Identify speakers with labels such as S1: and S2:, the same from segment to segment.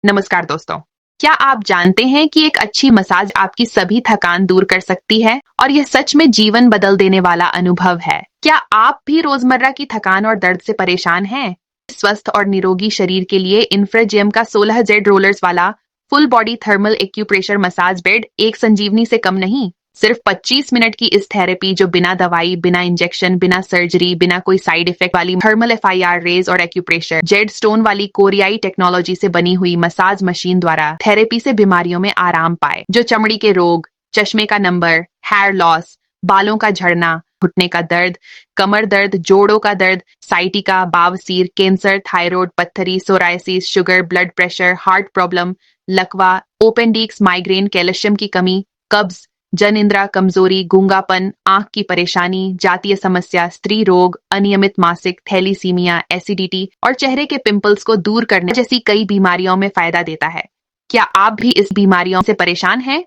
S1: नमस्कार दोस्तों। क्या आप जानते हैं कि एक अच्छी मसाज आपकी सभी थकान दूर कर सकती है और यह सच में जीवन बदल देने वाला अनुभव है। क्या आप भी रोजमर्रा की थकान और दर्द से परेशान हैं? स्वस्थ और निरोगी शरीर के लिए इन्फ्राजिम का 16 जेड रोलर्स वाला full body thermal acupressure massage bed एक संजीवनी से कम नहीं। सिर्फ 25 मिनट की इस थेरेपी जो बिना दवाई, बिना इंजेक्शन, बिना सर्जरी, बिना कोई साइड इफेक्ट वाली थर्मल FIR रेज और एक्यूप्रेशर जेड स्टोन वाली कोरियाई टेक्नोलॉजी से बनी हुई मसाज मशीन द्वारा थेरेपी से बीमारियों में आराम पाए, जो चमड़ी के रोग, चश्मे का नंबर, हेयर लॉस, बालों का झड़ना, घुटने का दर्द, कमर दर्द, जोड़ों का दर्द, साइटिका, बावसीर, कैंसर, थायराइड, पत्थरी, psoriasis, sugar, blood pressure, heart problem, लकवा, ओपेंडिक्स, माइग्रेन, कैल्शियम की कमी, कब्ज, जन इंद्रा कमजोरी, गूंगापन, आंख की परेशानी, जातीय समस्या, स्त्री रोग, अनियमित मासिक, थैलीसीमिया, एसिडिटी और चेहरे के पिंपल्स को दूर करने जैसी कई बीमारियों में फायदा देता है। क्या आप भी इस बीमारियों से परेशान हैं?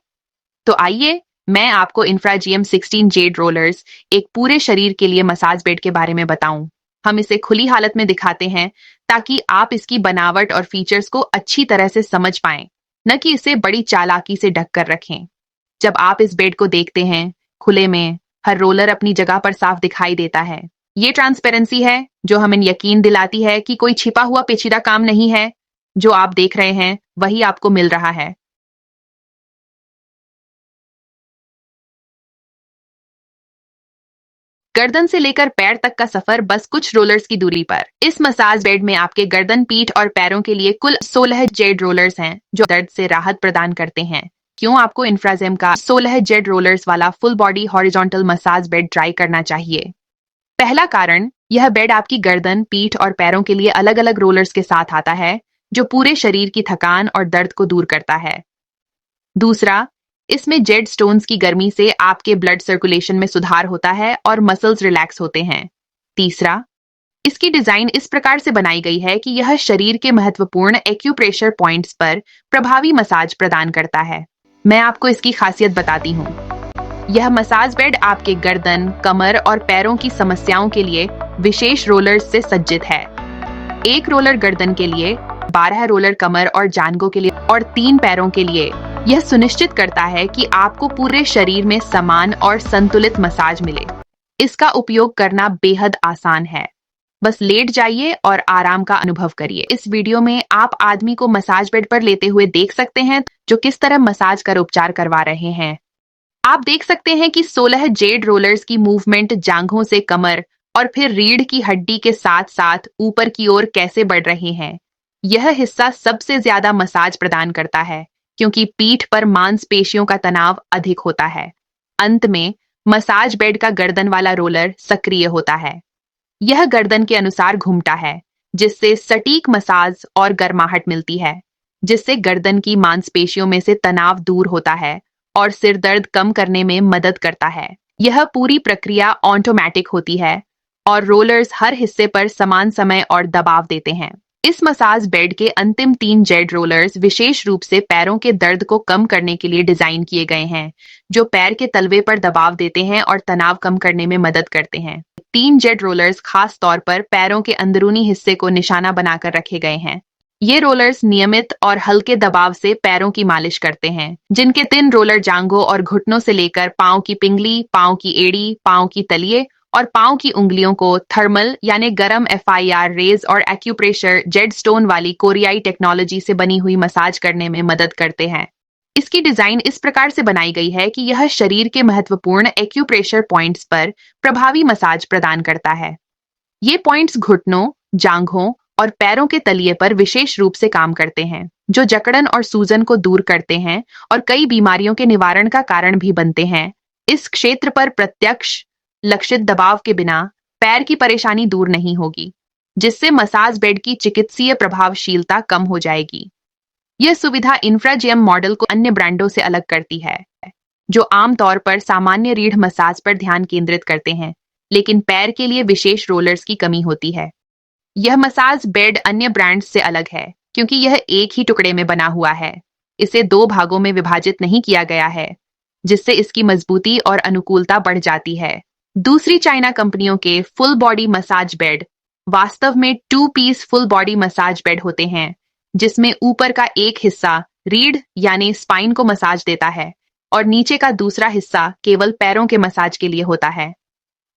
S1: तो आइए मैं आपको इंफ्राजीएम 16 जेड रोलर्स, एक पूरे शरीर के लिए मसाज बेड के बारे में बताऊं। हम इसे खुली हालत में दिखाते हैं ताकि आप इसकी बनावट और फीचर्स को अच्छी तरह से समझ पाएं, न कि इसे बड़ी चालाकी से ढक कर रखें। जब आप इस बेड को देखते हैं खुले में, हर रोलर अपनी जगह पर साफ दिखाई देता है। ये ट्रांसपेरेंसी है जो हमें यकीन दिलाती है कि कोई छिपा हुआ पेचीदा काम नहीं है। जो आप देख रहे हैं वही आपको मिल रहा है। गर्दन से लेकर पैर तक का सफर बस कुछ रोलर्स की दूरी पर। इस मसाज बेड में आपके गर्दन, पीठ और पैरों के लिए कुल 16 जेड रोलर्स हैं जो दर्द से राहत प्रदान करते हैं। क्यों आपको इंफ्राजिम का 16 जेड रोलर्स वाला full body horizontal massage bed try करना चाहिए? पहला कारण, यह बेड आपकी गर्दन, पीठ और पैरों के लिए अलग अलग रोलर्स के साथ आता है जो पूरे शरीर की थकान और दर्द को दूर करता है। दूसरा, इसमें जेड स्टोन्स की गर्मी से आपके ब्लड सर्कुलेशन में सुधार होता है और मसल्स रिलैक्स होते हैं। तीसरा, इसकी डिजाइन इस प्रकार से बनाई गई है कि यह शरीर के महत्वपूर्ण एक्यूप्रेशर पॉइंट्स पर प्रभावी मसाज प्रदान करता है। मैं आपको इसकी खासियत बताती हूँ। यह मसाज बेड आपके गर्दन, कमर और पैरों की समस्याओं के लिए विशेष रोलर्स से सज्जित है। एक रोलर गर्दन के लिए, 12 रोलर कमर और जांघों के लिए और 3 पैरों के लिए। यह सुनिश्चित करता है कि आपको पूरे शरीर में समान और संतुलित मसाज मिले। इसका उपयोग करना बेहद आसान है। बस लेट जाइए और आराम का अनुभव करिए। इस वीडियो में आप आदमी को मसाज बेड पर लेते हुए देख सकते हैं जो किस तरह मसाज कर उपचार करवा रहे हैं। आप देख सकते हैं कि 16 जेड रोलर्स की मूवमेंट जांघों से कमर और फिर रीढ़ की हड्डी के साथ साथ ऊपर की ओर कैसे बढ़ रहे हैं। यह हिस्सा सबसे ज्यादा मसाज प्रदान करता है क्योंकि पीठ पर मांसपेशियों का तनाव अधिक होता है। अंत में मसाज बेड का गर्दन वाला रोलर सक्रिय होता है। यह गर्दन के अनुसार घूमता है जिससे सटीक मसाज और गर्माहट मिलती है, जिससे गर्दन की मांसपेशियों में से तनाव दूर होता है और सिर दर्द कम करने में मदद करता है। यह पूरी प्रक्रिया ऑटोमेटिक होती है और रोलर्स हर हिस्से पर समान समय और दबाव देते हैं। इस मसाज बेड के अंतिम 3 जेड रोलर्स विशेष रूप से पैरों के दर्द को कम करने के लिए डिजाइन किए गए हैं, जो पैर के तलवे पर दबाव देते हैं और तनाव कम करने में मदद करते हैं। 3 जेड रोलर्स खास तौर पर पैरों के अंदरूनी हिस्से को निशाना बनाकर रखे गए हैं। ये रोलर्स नियमित और हल्के दबाव से पैरों की मालिश करते हैं, जिनके 3 रोलर जांघों और घुटनों से लेकर पांव की पिंगली, पांव की एड़ी, पांव की तलिए और पांव की उंगलियों को थर्मल यानी गर्म FIR रेज और एक्यूप्रेशर जेड स्टोन वाली कोरियाई टेक्नोलॉजी से बनी हुई मसाज करने में मदद करते हैं। इसकी डिजाइन इस प्रकार से बनाई गई है कि यह शरीर के महत्वपूर्ण एक्यूप्रेशर पॉइंट्स पर प्रभावी मसाज प्रदान करता है। ये पॉइंट्स घुटनों, जांघों और पैरों के तलिए पर विशेष रूप से काम करते हैं, जो जकड़न और सूजन को दूर करते हैं और कई बीमारियों के निवारण का कारण भी बनते हैं। इस क्षेत्र पर प्रत्यक्ष लक्षित दबाव के बिना पैर की परेशानी दूर नहीं होगी, जिससे मसाज बेड की चिकित्सीय प्रभावशीलता कम हो जाएगी। यह सुविधा इंफ्राजियम मॉडल को अन्य ब्रांडों से अलग करती है, जो आमतौर पर सामान्य रीढ़ मसाज पर ध्यान केंद्रित करते हैं, लेकिन पैर के लिए विशेष रोलर्स की कमी होती है। यह मसाज बेड अन्य ब्रांड्स से अलग है क्योंकि यह एक ही टुकड़े में बना हुआ है। इसे 2 भागों में विभाजित नहीं किया गया है, जिससे इसकी मजबूती और अनुकूलता बढ़ जाती है। दूसरी चाइना कंपनियों के फुल बॉडी मसाज बेड वास्तव में 2 piece full body massage bed होते हैं, जिसमें ऊपर का एक हिस्सा रीढ़ यानी स्पाइन को मसाज देता है और नीचे का दूसरा हिस्सा केवल पैरों के मसाज के लिए होता है।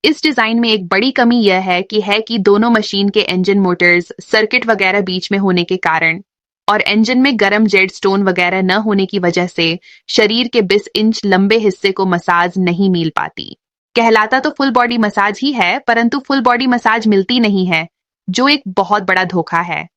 S1: इस डिजाइन में एक बड़ी कमी यह है कि दोनों मशीन के इंजन मोटर्स सर्किट वगैरह बीच में होने के कारण और इंजन में गर्म जेड स्टोन वगैरह न होने की वजह से शरीर के 20 इंच लंबे हिस्से को मसाज नहीं मिल पाती। कहलाता तो फुल बॉडी मसाज ही है, परंतु फुल बॉडी मसाज मिलती नहीं है, जो एक बहुत बड़ा धोखा है।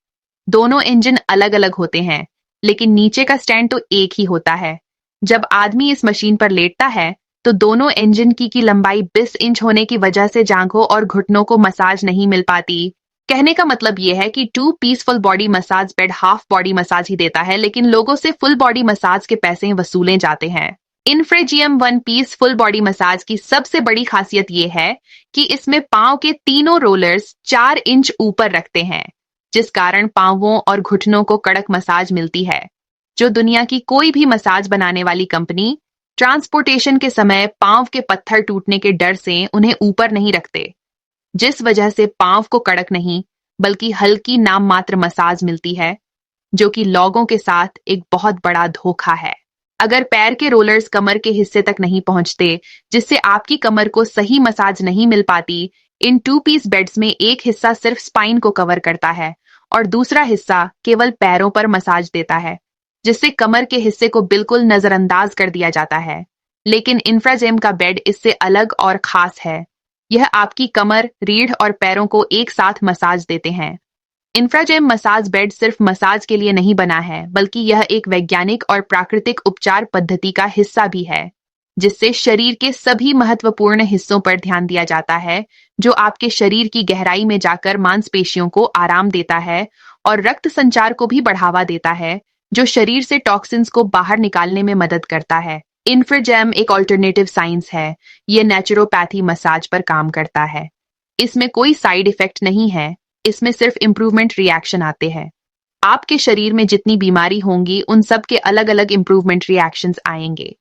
S1: दोनों इंजन अलग अलग होते हैं, लेकिन नीचे का स्टैंड तो एक ही होता है। जब आदमी इस मशीन पर लेटता है तो दोनों इंजन की लंबाई 20 इंच होने की वजह से जांघों और घुटनों को मसाज नहीं मिल पाती। कहने का मतलब यह है कि 2 piece full body massage bed half body massage ही देता है, लेकिन लोगों से फुल बॉडी मसाज के पैसे वसूले जाते हैं। इन्फ्राजियम 1 पीस फुल बॉडी मसाज की सबसे बड़ी खासियत यह है कि इसमें पांव के तीनों रोलर्स 4 इंच ऊपर रखते हैं, जिस कारण पांवों और घुटनों को कड़क मसाज मिलती है, जो दुनिया की कोई भी मसाज बनाने वाली कंपनी ट्रांसपोर्टेशन के समय पांव के पत्थर टूटने के डर से उन्हें ऊपर नहीं रखते, जिस वजह से पांव को कड़क नहीं बल्कि हल्की नाम मात्र मसाज मिलती है, जो कि लोगों के साथ एक बहुत बड़ा धोखा है। अगर पैर के रोलर्स कमर के हिस्से तक नहीं पहुंचते, जिससे आपकी कमर को सही मसाज नहीं मिल पाती, इन 2 पीस बेड्स में एक हिस्सा सिर्फ स्पाइन को कवर करता है और दूसरा हिस्सा केवल पैरों पर मसाज देता है, जिससे कमर के हिस्से को बिल्कुल नजरअंदाज कर दिया जाता है। लेकिन इन्फ्राजेम का बेड इससे अलग और खास है। यह आपकी कमर, रीढ़ और पैरों को एक साथ मसाज देते हैं। इन्फ्राजेम मसाज बेड सिर्फ मसाज के लिए नहीं बना है, बल्कि यह एक वैज्ञानिक और प्राकृतिक उपचार पद्धति का हिस्सा भी है, जिससे शरीर के सभी महत्वपूर्ण हिस्सों पर ध्यान दिया जाता है, जो आपके शरीर की गहराई में जाकर मांसपेशियों को आराम देता है और रक्त संचार को भी बढ़ावा देता है, जो शरीर से टॉक्सिन्स को बाहर निकालने में मदद करता है। इन्फ्राजेम एक ऑल्टरनेटिव साइंस है। यह नेचुरोपैथी मसाज पर काम करता है। इसमें कोई साइड इफेक्ट नहीं है, इसमें सिर्फ इंप्रूवमेंट रिएक्शन आते हैं। आपके शरीर में जितनी बीमारी होंगी उन सब के अलग अलग इंप्रूवमेंट रिएक्शंस आएंगे।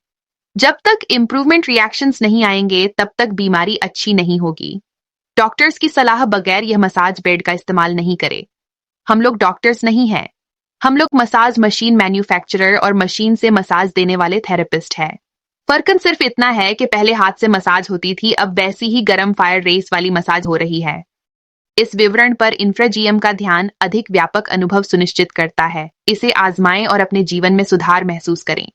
S1: जब तक इंप्रूवमेंट रिएक्शंस नहीं आएंगे तब तक बीमारी अच्छी नहीं होगी। डॉक्टर्स की सलाह बगैर यह मसाज बेड का इस्तेमाल नहीं करें। हम लोग डॉक्टर्स नहीं हैं, हम लोग मसाज मशीन मैन्युफैक्चरर और मशीन से मसाज देने वाले थेरेपिस्ट हैं। फर्कन सिर्फ इतना है कि पहले हाथ से मसाज होती थी, अब वैसी ही गर्म फायर रेस वाली मसाज हो रही है। इस विवरण पर इन्फ्राजीएम का ध्यान अधिक व्यापक अनुभव सुनिश्चित करता है। इसे आजमाएं और अपने जीवन में सुधार महसूस करें।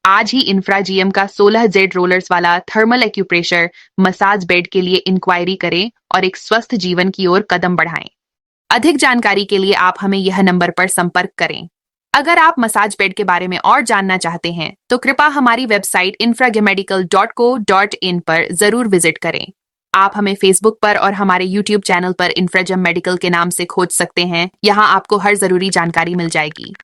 S1: आज ही इन्फ्राजीएम का 16 जेड रोलर्स वाला थर्मल एक्यूप्रेशर मसाज बेड के लिए इंक्वायरी करें और एक स्वस्थ जीवन की ओर कदम बढ़ाएं। अधिक जानकारी के लिए आप हमें यह नंबर पर संपर्क करें। अगर आप मसाज बेड के बारे में और जानना चाहते हैं तो कृपया हमारी वेबसाइट infragemedical.co.in पर जरूर विजिट करें। आप हमें फेसबुक पर और हमारे यूट्यूब चैनल पर इन्फ्राजेम मेडिकल के नाम से खोज सकते हैं। यहाँ आपको हर जरूरी जानकारी मिल जाएगी।